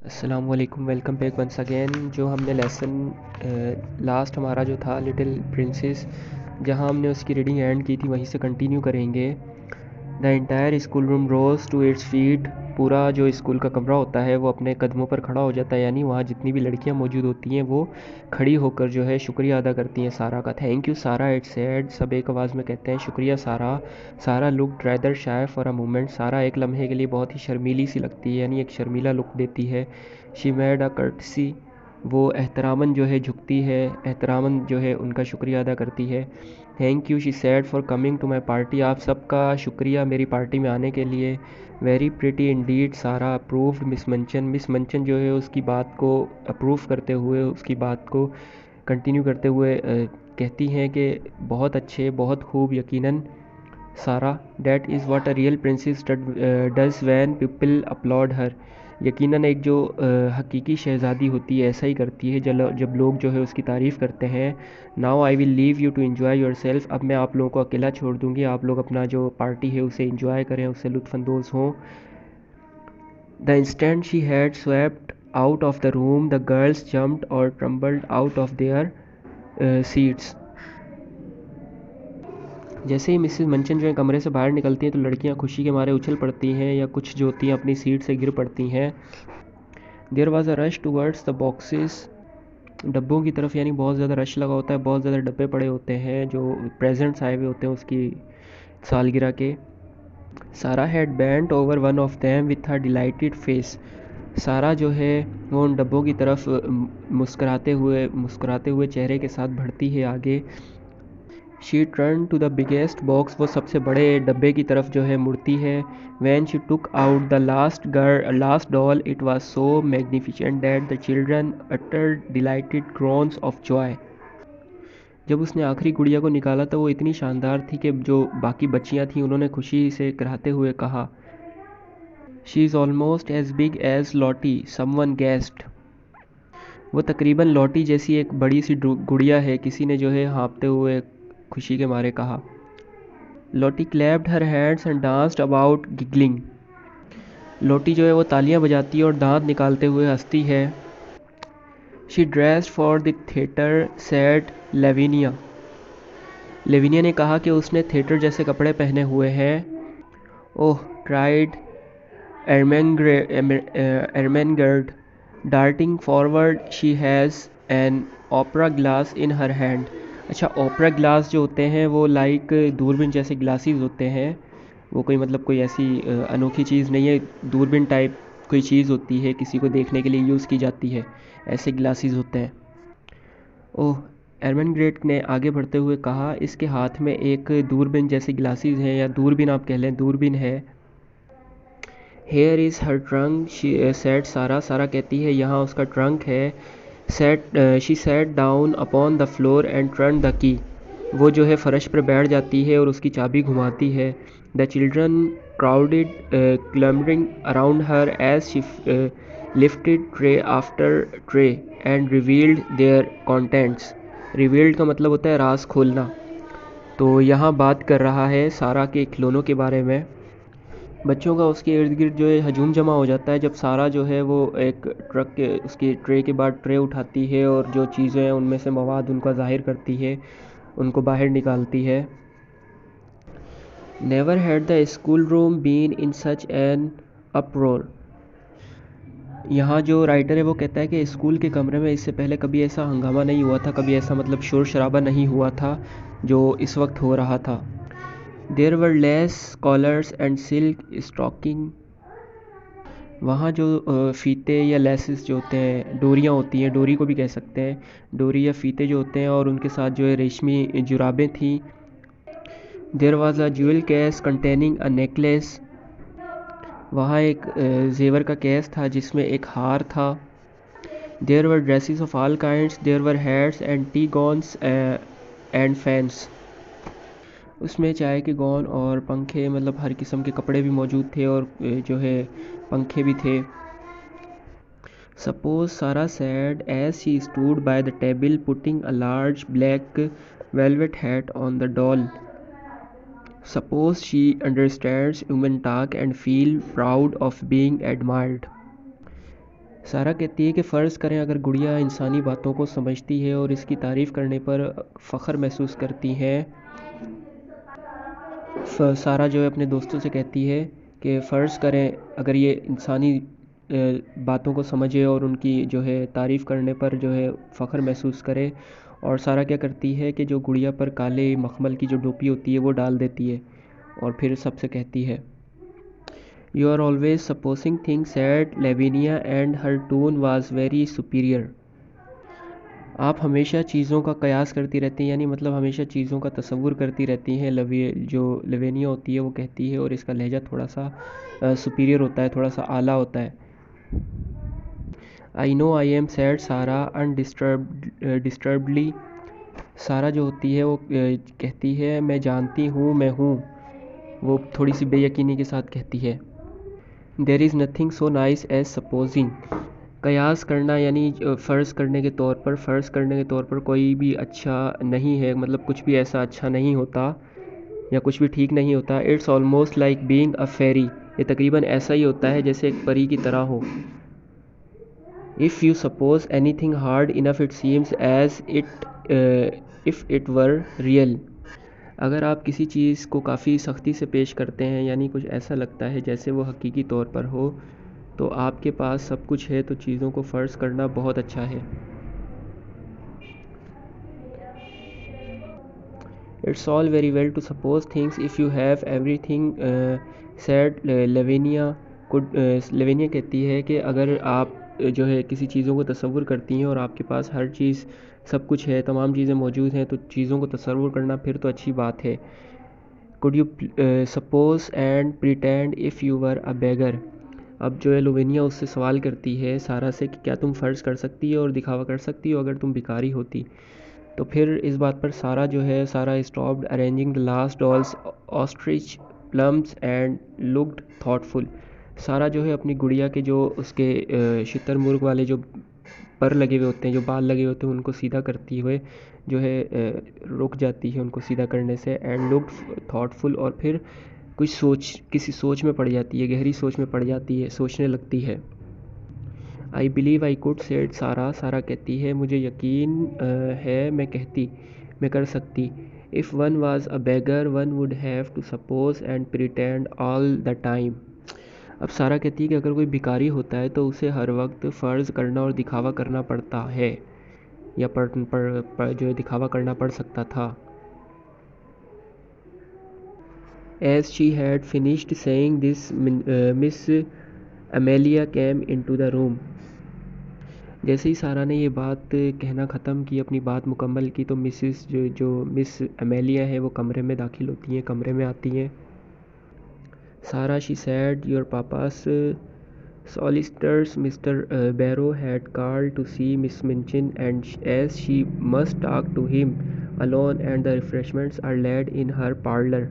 अस्सलाम वालेकुम, welcome back once again. जो हमने लेसन लास्ट हमारा जो था लिटिल प्रिंसेस, जहां हमने उसकी रीडिंग एंड की थी, वहीं से कंटिन्यू करेंगे। The entire school room rose to its feet. पूरा जो स्कूल का कमरा होता है वो अपने कदमों पर खड़ा हो जाता है, यानी वहाँ जितनी भी लड़कियाँ मौजूद होती हैं वो खड़ी होकर जो है शुक्रिया अदा करती हैं सारा का। थैंक यू सारा, इट्स सैड। सब एक आवाज़ में कहते हैं शुक्रिया सारा। सारा look rather shy for a moment. सारा एक लम्हे के लिए बहुत ही शर्मीली सी लगती है, यानी एक शर्मीला लुक देती है। She made a courtesy. वो एहतरामन जो है झुकती है, एहतरामन जो है उनका शुक्रिया अदा करती है। Thank you she said for coming to my party. आप सबका शुक्रिया मेरी पार्टी में आने के लिए। Very pretty indeed Sara approved Miss Minchin. Miss Minchin जो है उसकी बात को अप्रूव करते हुए, उसकी बात को कंटिन्यू करते हुए कहती हैं कि बहुत अच्छे, बहुत खूब, यकीनन सारा। That is what a real princess does when people applaud her. यकीनन एक जो हकीकी शहज़ादी होती है ऐसा ही करती है जब लोग जो है उसकी तारीफ़ करते हैं। Now I will leave you to enjoy yourself. अब मैं आप लोगों को अकेला छोड़ दूँगी, आप लोग अपना जो पार्टी है उसे इंजॉय करें, उससे लुत्फ़अंदोज़ हों। The instant she had swept out of the room the girls jumped और tumbled out of their seats. जैसे ही मिसेस मंचन जो है कमरे से बाहर निकलती हैं तो लड़कियां खुशी के मारे उछल पड़ती हैं, या कुछ जो होती हैं अपनी सीट से गिर पड़ती हैं। There was a rush towards the boxes. डब्बों की तरफ, यानी बहुत ज़्यादा रश लगा होता है, बहुत ज़्यादा डब्बे पड़े होते हैं जो प्रेजेंट्स आए हुए होते हैं उसकी सालगिरह के। सारा had बैंट over one of them with her dilated face. सारा जो है वो उन डब्बों की तरफ मुस्कुराते हुए चेहरे के साथ बढ़ती है आगे। She turn to the biggest box. वो सबसे बड़े डब्बे की तरफ जो है मुड़ती है। When she took out the last doll it was so magnificent that the children uttered delighted groans of joy. जब उसने आखिरी गुड़िया को निकाला तो वो इतनी शानदार थी कि जो बाकी बच्चियां थीं उन्होंने खुशी से कराहते हुए कहा, she is almost as big as Lottie, someone guessed. वो तकरीबन लॉटी जैसी एक बड़ी सी गुड़िया है, किसी ने जो है हाँफते हुए खुशी के मारे कहा। Lottie clapped her hands and danced about giggling. Lottie जो है वो तालियां बजाती है और दांत निकालते हुए हंसती है। She dressed for the theatre said Lavinia. Lavinia ने कहा कि उसने थिएटर जैसे कपड़े पहने हुए हैं। Oh cried Ermengarde darting forward, she has an opera glass in her hand. अच्छा, ओपरा ग्लास जो होते हैं वो लाइक दूरबीन जैसे ग्लासेस होते हैं। वो कोई मतलब कोई ऐसी अनोखी चीज़ नहीं है, दूरबीन टाइप कोई चीज़ होती है, किसी को देखने के लिए यूज़ की जाती है, ऐसे ग्लासेस होते हैं। ओह, एरमेनग्रेट ने आगे बढ़ते हुए कहा, इसके हाथ में एक दूरबीन जैसी ग्लासेस हैं, या दूरबीन आप कह लें, दूरबीन है। Here is her trunk, she said सारा। सारा कहती है यहाँ उसका ट्रंक है। She said down upon the floor and turn the key. वो जो है फ़र्श पर बैठ जाती है और उसकी चाबी घुमाती है। The children crowded clambering around her as she lifted tray after tray and revealed their contents. Revealed का मतलब होता है राज खोलना। तो यहाँ बात कर रहा है सारा के खिलौनों के बारे में। बच्चों का उसके इर्द गिर्द जो है हजूम जमा हो जाता है जब सारा जो है वो एक ट्रक के उसकी ट्रे के बाद ट्रे उठाती है और जो चीज़ें हैं उनमें से मवाद उनका ज़ाहिर करती है, उनको बाहर निकालती है। Never had the school room been in such an uproar. यहाँ जो राइटर है वो कहता है कि स्कूल के कमरे में इससे पहले कभी ऐसा हंगामा नहीं हुआ था, कभी ऐसा मतलब शोर शराबा नहीं हुआ था जो इस वक्त हो रहा था। There were lace collars and silk stocking. वहाँ जो फ़ीते या लेसेस जो होते हैं, डोरियाँ होती हैं, डोरी को भी कह सकते हैं, डोरी या फ़ीते जो होते हैं, और उनके साथ जो है रेशमी जुराबें थीं। There was a jewel case containing a necklace. वहाँ एक जेवर का केस था जिसमें एक हार था। There were dresses of all kinds, there were hats and tea gowns and fans. उसमें चाय के गौन और पंखे, मतलब हर किस्म के कपड़े भी मौजूद थे, और जो है पंखे भी थे। Suppose Sarah said as she stood by the table putting a large black velvet hat on the doll. Suppose she understands human talk and feel proud of being admired. सारा कहती है कि फ़र्ज़ करें अगर गुड़िया इंसानी बातों को समझती है और इसकी तारीफ़ करने पर फ़ख्र महसूस करती है। सारा जो है अपने दोस्तों से कहती है कि फ़र्ज़ करें अगर ये इंसानी बातों को समझे और उनकी जो है तारीफ़ करने पर जो है फ़ख्र महसूस करे। और सारा क्या करती है कि जो गुड़िया पर काले मखमल की जो टोपी होती है वो डाल देती है और फिर सबसे कहती है, "You are always supposing things," said Lavinia, and her tone was very superior. आप हमेशा चीज़ों का कयास करती रहती हैं, यानी मतलब हमेशा चीज़ों का तसव्वुर करती रहती हैं। जो लवेनिया होती है वो कहती है, और इसका लहजा थोड़ा सा सुपीरियर होता है, थोड़ा सा आला होता है। I know I am sad सारा डिस्टर्बडली। सारा जो होती है वो कहती है, मैं जानती हूँ मैं हूँ। वो थोड़ी सी बेयकीनी के साथ कहती है। There is nothing so nice as supposing. कयास करना यानी फ़र्ज़ करने के तौर पर कोई भी अच्छा नहीं है, मतलब कुछ भी ऐसा अच्छा नहीं होता या कुछ भी ठीक नहीं होता। It's almost like being a fairy. ये तकरीबन ऐसा ही होता है जैसे एक परी की तरह हो। If you suppose anything hard enough it seems as if it were real. अगर आप किसी चीज़ को काफ़ी सख्ती से पेश करते हैं, यानी कुछ ऐसा लगता है जैसे वो हकीकी तौर पर हो, तो आपके पास सब कुछ है, तो चीज़ों को फ़र्ज़ करना बहुत अच्छा है। It's all very well to suppose things if you have everything, said Lavinia. Lavinia कहती है कि अगर आप जो है किसी चीज़ों को तसव्वुर करती हैं और आपके पास हर चीज़ सब कुछ है, तमाम चीज़ें मौजूद हैं, तो चीज़ों को तसव्वुर करना फिर तो अच्छी बात है। Could you suppose and pretend if you were a beggar. अब जो है लोवेनिया उससे सवाल करती है सारा से कि क्या तुम फ़र्ज़ कर सकती हो और दिखावा कर सकती हो अगर तुम भिखारी होती। तो फिर इस बात पर सारा stopped arranging the last dolls ostrich plums and looked thoughtful. सारा जो है अपनी गुड़िया के जो उसके शुतुरमुर्ग वाले जो पर लगे हुए होते हैं, जो बाल लगे हुए होते हैं, उनको सीधा करती हुए जो है रुक जाती है उनको सीधा करने से। एंड लुक्ड थॉटफुल, और फिर किसी सोच में पड़ जाती है, गहरी सोच में पड़ जाती है, सोचने लगती है। I believe I could said सारा। सारा कहती है, मुझे यकीन है मैं कर सकती। If one was a beggar one would have to suppose and pretend all the time. अब सारा कहती है कि अगर कोई भिखारी होता है तो उसे हर वक्त फ़र्ज़ करना और दिखावा करना पड़ता है, या जो है दिखावा करना पड़ सकता था। As she had finished saying this, Miss Amelia came into the room. जैसे ही सारा ने ये बात कहना ख़त्म की, अपनी बात मुकम्मल की, तो जो मिस अमेलिया है वो कमरे में दाखिल होती हैं, कमरे में आती हैं। सारा, she said, your papa's solicitors Mr. Barrow had called to see Miss Minchin, and as she must talk to him alone and the refreshments are laid in her parlour.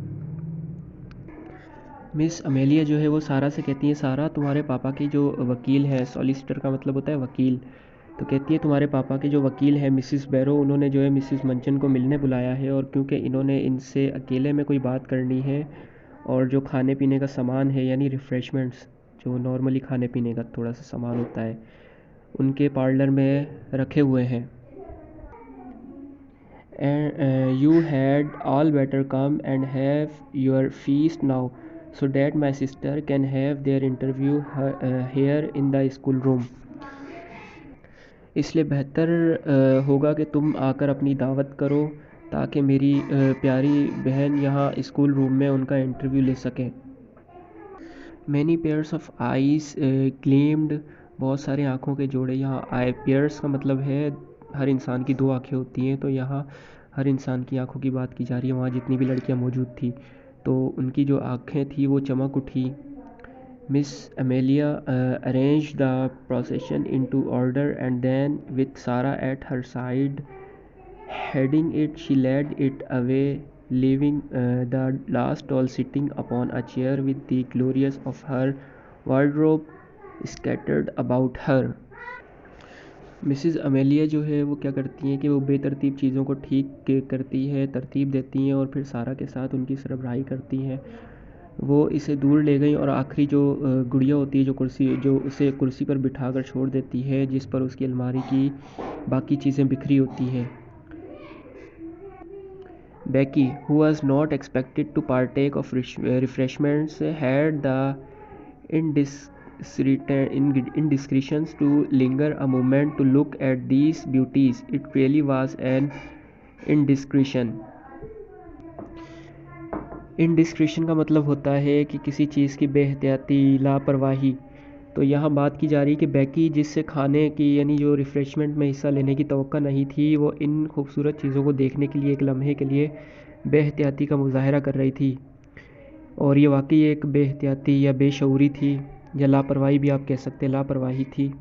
Miss Amelia जो है वो सारा से कहती है, सारा तुम्हारे पापा की जो वकील है, सॉलिसिटर का मतलब होता है वकील, तो कहती है तुम्हारे पापा के जो वकील हैं मिसिस बैरो, उन्होंने जो है मिसिस मंचन को मिलने बुलाया है, और क्योंकि इन्होंने इनसे अकेले में कोई बात करनी है, और जो खाने पीने का सामान है यानी रिफ़्रेशमेंट्स, जो नॉर्मली खाने पीने का थोड़ा सा सामान होता है, उनके पार्लर में रखे हुए हैं। And you had all better come and have your feast now, so that my sister can have their interview here in the school room. इसलिए बेहतर होगा कि तुम आकर अपनी दावत करो, ताकि मेरी प्यारी बहन यहाँ स्कूल रूम में उनका इंटरव्यू ले सकें। Many pairs of eyes gleamed. बहुत सारे आँखों के जोड़े। यहाँ आई पेयर्स का मतलब है हर इंसान की दो आँखें होती हैं, तो यहाँ हर इंसान की आँखों की बात की जा रही है। वहाँ जितनी भी लड़कियाँ मौजूद थी तो उनकी जो आँखें थी वो चमक उठी। Miss Amelia arranged the procession into order, and then, with Sarah at her side, heading it, she led it away, leaving the last doll sitting upon a chair with the glories of her wardrobe scattered about her. Mrs Amelia जो है वो क्या करती हैं कि वो बेतरतीब चीज़ों को ठीक करती है, तरतीब देती हैं, और फिर सारा के साथ उनकी सरबराही करती हैं। वो इसे दूर ले गई और आखिरी जो गुड़िया होती है जो उसे कुर्सी पर बिठाकर छोड़ देती है, जिस पर उसकी अलमारी की बाकी चीज़ें बिखरी होती हैं। Becky, who was not expected to partake of refreshments, had the indiscretions to linger a moment to look at these beauties. It really was an indiscretion. इनडिस्क्रिशन का मतलब होता है कि किसी चीज़ की बेहतियाती, लापरवाही। तो यहाँ बात की जा रही है कि बेकी, जिससे खाने की यानी जो रिफ़्रेशमेंट में हिस्सा लेने की तवक्को नहीं थी, वो इन खूबसूरत चीज़ों को देखने के लिए एक लम्हे के लिए बेहतियाती का मुजाहरा कर रही थी। और ये वाकई एक बेहतियाती या बेशऊरी थी, या लापरवाही भी आप कह सकते हैं, लापरवाही थी।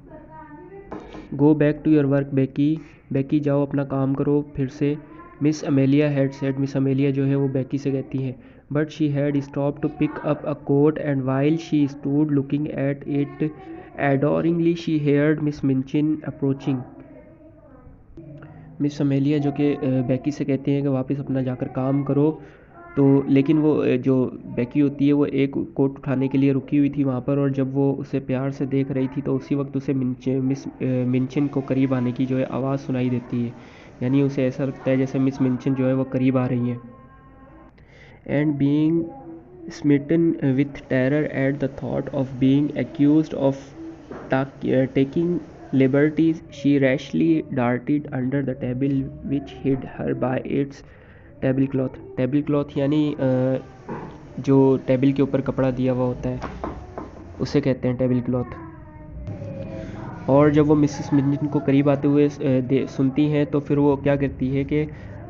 Go back to your work Becky, Becky जाओ अपना काम करो फिर से। Miss Amelia had said, Miss Amelia जो है वो बेकी से कहती हैं। But she had stop to pick up a coat and while she stood looking at it adoringly she heard Miss Minchin approaching. Miss Amelia जो कि बेकी से कहती हैं कि वापस अपना जाकर काम करो, तो लेकिन वो जो बेकी होती है वो एक कोट उठाने के लिए रुकी हुई थी वहाँ पर, और जब वो उसे प्यार से देख रही थी तो उसी वक्त उसे मिस मिंचिन को करीब आने की जो है आवाज़ सुनाई देती है। यानी उसे ऐसा लगता है जैसे मिस मिंचिन जो है वो करीब आ रही हैं। And being smitten with terror at the thought of being accused of taking liberties, she rashly darted under the table which hid her by its table cloth. Table cloth यानी जो टेबल के ऊपर कपड़ा दिया हुआ होता है उसे कहते हैं टेबल क्लॉथ। और जब वो मिसेस मिंचिन को करीब आते हुए सुनती हैं तो फिर वो क्या करती है कि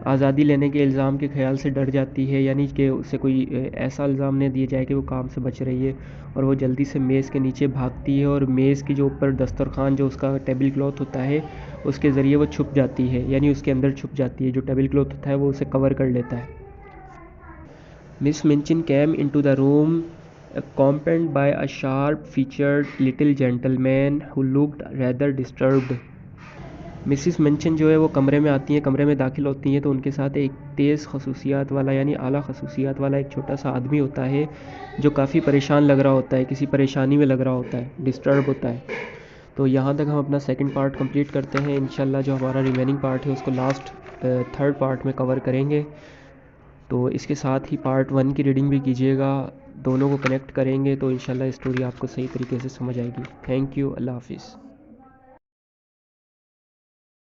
आज़ादी लेने के इल्ज़ाम के ख्याल से डर जाती है, यानी कि उसे कोई ऐसा इल्ज़ाम न दिया जाए कि वो काम से बच रही है, और वो जल्दी से मेज़ के नीचे भागती है और मेज़ की जो ऊपर दस्तरखान जो उसका टेबल क्लॉथ होता है उसके ज़रिए वो छुप जाती है, यानी उसके अंदर छुप जाती है। जो टेबल क्लॉथ होता है वो उसे कवर कर लेता है। Miss Minchin came into the room accompanied by a sharp-featured little gentleman who looked rather disturbed. Mrs Minchin जो है वो कमरे में आती हैं, कमरे में दाखिल होती हैं तो उनके साथ एक तेज़ खसूसियात वाला यानी आला खसूसियात वाला एक छोटा सा आदमी होता है जो काफ़ी परेशान लग रहा होता है, किसी परेशानी में लग रहा होता है, डिस्टर्ब होता है। तो यहाँ तक हम अपना सेकंड पार्ट कंप्लीट करते हैं। इंशाल्लाह जो हमारा रिमेनिंग पार्ट है उसको लास्ट थर्ड पार्ट में कवर करेंगे। तो इसके साथ ही पार्ट 1 की रीडिंग भी कीजिएगा, दोनों को कनेक्ट करेंगे तो इंशाल्लाह स्टोरी आपको सही तरीके से समझ आएगी। थैंक यू, अल्लाह हाफिज़।